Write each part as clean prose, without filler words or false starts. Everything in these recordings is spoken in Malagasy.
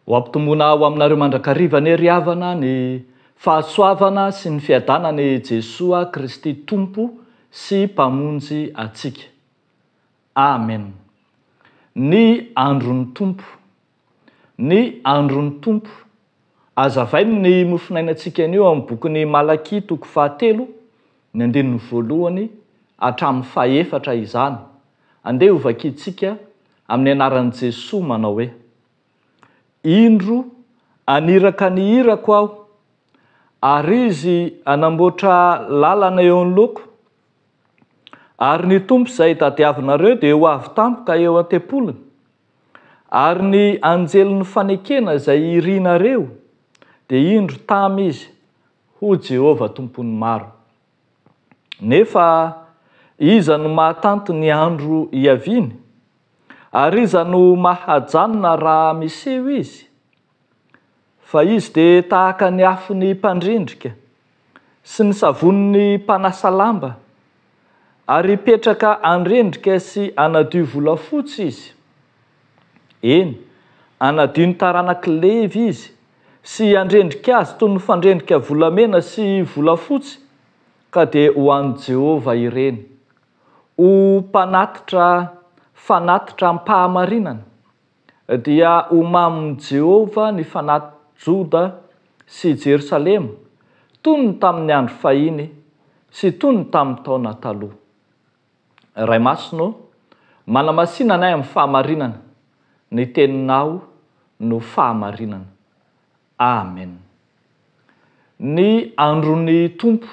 Ho ampitomboana ho aminareo mandrakariva ny riavana ny fahasoavana sy ny fiadanany Jesoa Kristy Tompo sy mpamonjy atsika. Amen. Ny andron'ny Tompo. Ny andron'ny Tompo. Azavainy ny mofinainantsika anio amin'ny bokin'ny Malaky toko 7 ny andinin'ny voalohany hatramin'ny fahaefatra izany. Andeha ho vakiantsika amin'ny anaran'i Jesoa manao hoe: Indro aniraka ny irako aho, ary izy anamboatra lalana eo anoloako, ary ny Tompo izay tadiavinareo dia ho avy tampoka eo an-tempolony, ary ny anjelin'ny fanekena izay irianareo dia indro tamy izy ho Jehovah Tompony maro. Nefa iza no mahatanto ny andro hiaviany, ary iza no mahajanona raha miseho izy? Fa izy dia tahaka ny afon'ny mpandrindrika sy ny savon'ny mpanasa lamba, ary petraka andrendrika sy anadio volafotsy izy. Eny, anadio ny taranaka levy izy sy andrendrika azy toy ny fandrendrika volamena sy volafotsy, ka dia ho an'i Jehovah ireny. Ho fanatitra ampahamarinana, dia ho mamin'i Jehovah ny fanatitra Joda sy Jerosalema, toy ny tamin'ny andro fahiny sy toy ny tamin'ny taona taloha. Ray masonao, manamasina anay amin'ny fahamarinana, ny teninao no fahamarinana. Amen. Ny andron'ny Tompo.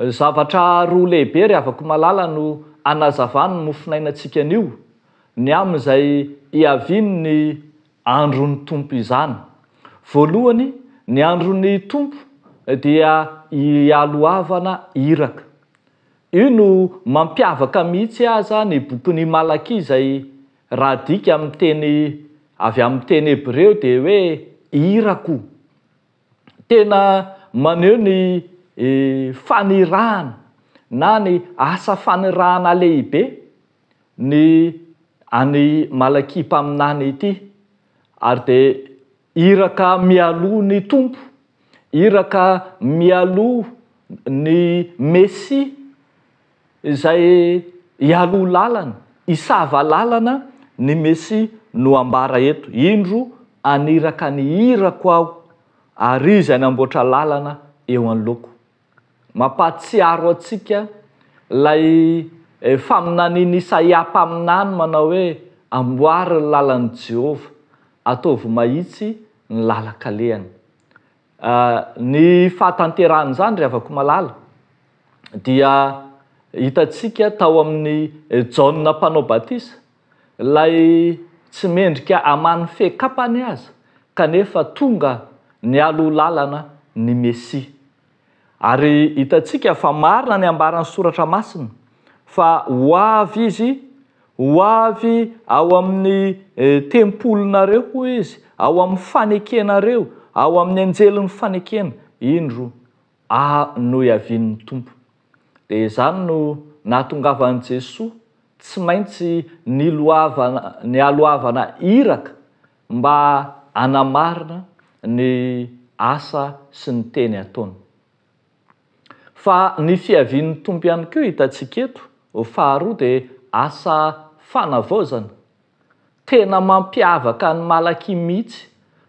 Zavatra roa lehibe ry havako malala no anazavany ny mofinainantsika anio, ny amin'izay hiaviany ny andron'ny Tompo izany. Voalohany, ny andron'ny Tompo dia hialohavana iraka. Io no mampiavaka mihitsy aza ny bokin'ny Malaky izay raha dika amin'ny teny avy amin'ny teny Hebreo dia hoe irako. Tena maneho ny fanirahana na ny asa fanirahana lehibe ny any Malaky mpaminany ity, ary dia iraka mialoha ny Tompo, iraka mialoha ny Mesia izay hialoha lalana, hisava lalana ny Mesia no ambara eto. Indro aniraka ny irako aho, ary izy anamboatra lalana eo anoloako. Mampahatsiaro antsika lay faminanian'i Isaia mpaminany manao hoe: amboary ny lalan'i Jehovah, ataovy mahitsy ny lalan-kalehany. Ny fahatanterahany izany ry havako malala dia hitantsika tao amin'ny Jaona mpanao batisa, lay tsy mendrika haman'ny fehakapany aza kanefa tonga nialo lalana ny Mesia. Ary hitantsika fa marina ny ambaran'ny soratra masina fa ho avy izy, ho avy ao amin'ny tempolonareo hoy izy, ao amin'ny fanekenareo, ao amin'ny anjelin'ny fanekena, indro no hiavian'ny Tompo. Dia izany no nahatongavan'i Jesoa tsy maintsy nialohavana iraka mba hanamarina ny asa sy ny teny ataony. Fa ny fiavian'ny Tompo ihany koa hitantsika eto, faharoa dia asa fanavaozana. Tena mampiavaka ny Malaky mihitsy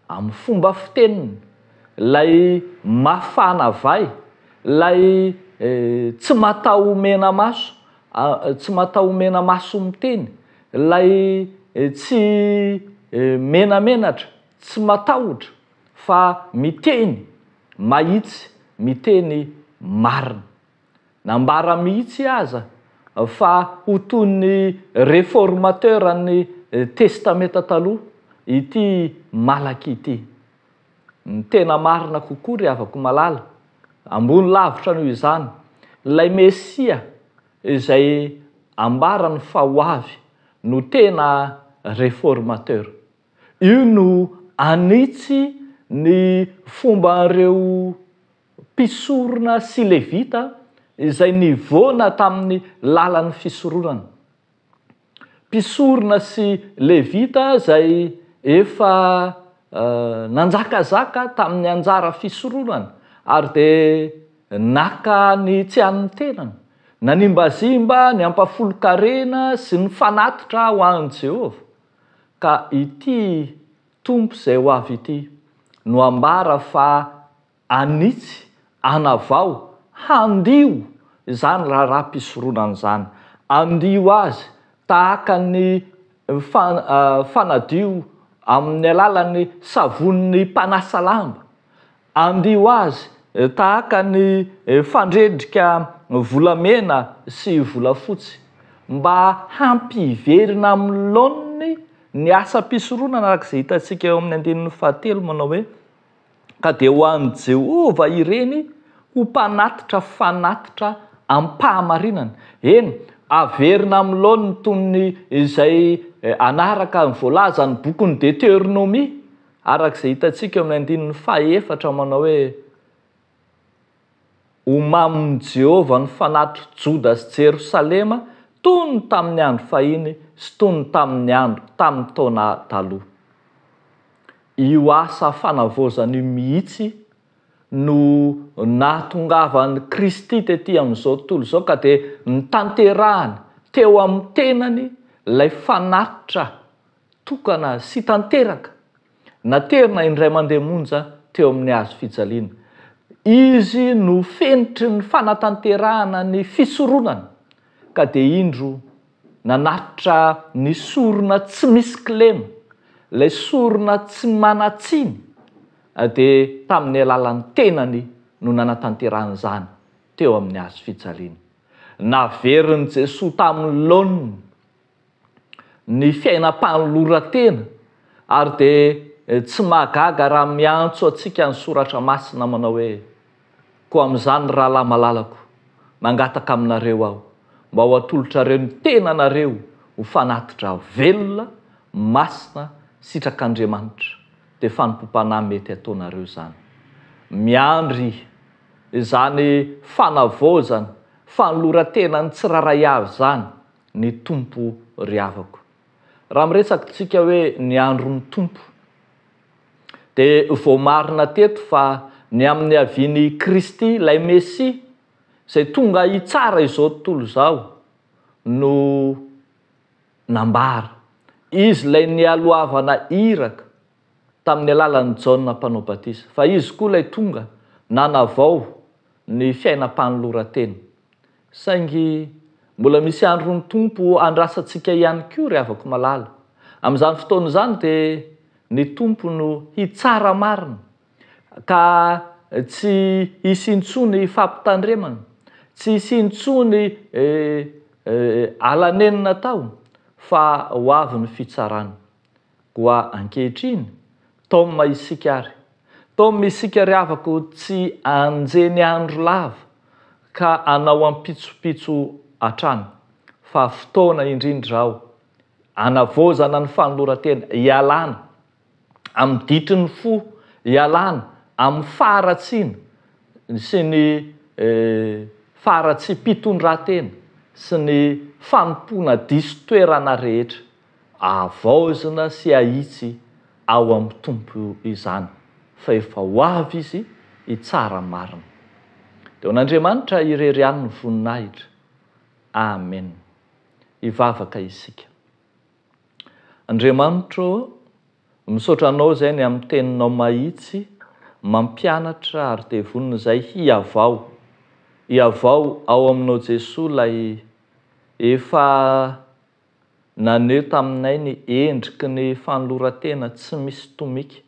amin'ny fomba fiteniny, lay mafana vai, lay tsy mataho-mena maso, tsy mataho-mena maso miteny, lay tsy menamenatra, tsy matahotra, fa miteny mahitsy, miteny marina. Nambara mihitsy aza fa ho toy ny réformateur ny testameta taloha ity Malaky ity. Ny tena marina kokoa ry havako malala, ambony lavitra noho izany, lay Mesia izay ambarany fa ho avy no tena réformateur. Io no anitsy ny fomban'ireo mpisorona sy levita izay nivoana tamin'ny lalan'ny fisoronana. Mpisorona sy levita izay efa nanjakazaka tamin'ny anjara fisoronana ary dia naka ny tsy an'ny tenany, nanimbazimba ny ampafolo-karena sy ny fanatitra ho an'i Jehova. Ka ity tompo izay ho avy ity no ambara fa anitsy, anavao, handio izany raharaham-pisoronana izany. Andio azy tahaka ny fanadio amin'ny alalan'ny savon'ny mpanasa lamba. Andio azy tahaka ny fandredrika volamena sy volafotsy mba hampiverina amin'ny laoniny ny asa-pisoronana arak'izay hitantsika eo amin'ny 9:7 manao hoe ka dia ho an'i Jehova ireny ho mpanatitra fanatitra am-pahamarinana. Eny, averina amin'ny laoniny toy ny izay anaraka ny voalaza ny bokin'ny Deutéronomie arak'izay hitantsika eo amin'ny 9:4 manao hoe omamin'i Jehova ny fanatitra Joda sy Jerosalema toy ny tamin'ny andro fahiny sy toy ny tamin'ny taona taloha. Io asa fanavozany mihitsy no nahatongavan'i Kristy tetỳ amin'izao tontolo izao ka dia nitanterahany teo amin'ny tenany ilay fanatitra tokana sy tanteraka naterina indray mandeha monja teo amin'ny hazo fijaliana. Izy no fenitry ny fanatanterahana ny fisoronana ka dia indro nanatitra ny sorona tsy misy kilema, ilay sorona tsy manatsiny, dia tamin'ny alalan'ny tenany no nanatanterahana izany teo amin'ny hazo fijaliana. Naverin'i Jesoa tamin'ny laoniny ny fiainam-panoloran-tena ary dia tsy mahagaga raha miantso antsika ny soratra masina manao hoe koa amin'izany rahalahy malalako mangataka aminareo aho mba ho atolotrareo ny tenanareo ho fanatitra velona, masina, sitrak'Andriamanitra, dia fanompom-panahy mety ataonareo izany. Miandry izany fanavozana, fanoloran-tenany tsiraray avy izany ny tompo ry havako. Raha miresaka tsika hoe ny andron'ny tompo, dia vao marina teto fa ny amin'ny avian'i Kristy ilay Mesia izay tonga hitsara izao tontolo izao no nambara. Izy ilay nialoavana iraka tamin'ny alalan'i Jaona mpanao batisa, fa izy koa ilay tonga nanavao ny fiainam-panoloran-tena. Saingy mbola misy andron'ny tompo andrasantsika ihany koa ry havako malala. Amin'izany fotoana izany dia ny tompo no hitsara marina ka tsy hisintsony fampitandremana, tsy hisintsony alanenina tao, fa ho avy ny fitsarana. Koa ankehitriny taoma isika ary, taoma isika ry havako tsy anjeny andro lava ka anao ampitsopitso hatrany, fa fotoana indrindra ao anavozana ny fanoloran-tena, hialana amin'ny ditrin'ny fo, hialana amin'ny faharatsiana sy ny faharatsiam-pitondran-tena sy ny fanompoana diso toerana rehetra, ahavaozana sy ahitsy ao amin'ny tompo izany, fa efa ho avy izy hitsara marina. Dia Andriamanitra irery ihany ny voninahitra. Amen. Hivavaka isika. Andriamanitra, misaotra anao izay ny amin'ny teninao mahitsy, mampianatra ary dia vonina izay hiavao ao aminao Jesoa ilay efa naneho taminay ny endriky ny fanoloran-tena tsy misy tomika.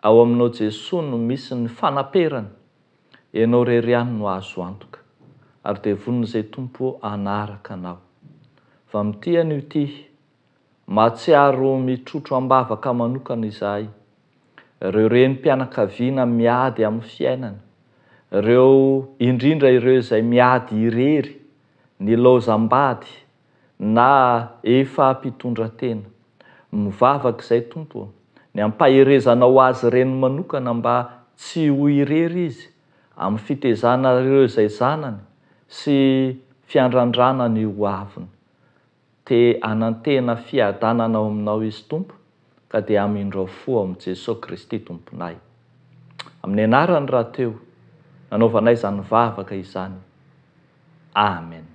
Ao aminao Jesoa no misy ny fanaperana, ianao irery ihany no azo antoka ary dia vonina izay tompo anaraka anao. Fa amin'ity anio ity mahatsiaro mitrotro ambavaka manokana izahay, ireo renim-pianakaviana miady amin'ny fiainana, ireo indrindra ireo izay miady irery ny laozam-bady na efa mpitondran-tena. Mivavaka izay tompo ny ampaherezanao azy ireny manokana mba tsy ho irery izy amin'ny fitezana ireo izay zanany sy fiandrandrana ny ho aviny. Te anantena fiadanana ao aminao izy tompo, ka dia amindro fo amin'i Jesosy Kristy tomponay. Amin'ny anarany raha teo nanaovanay izany vavaka izany. Amen.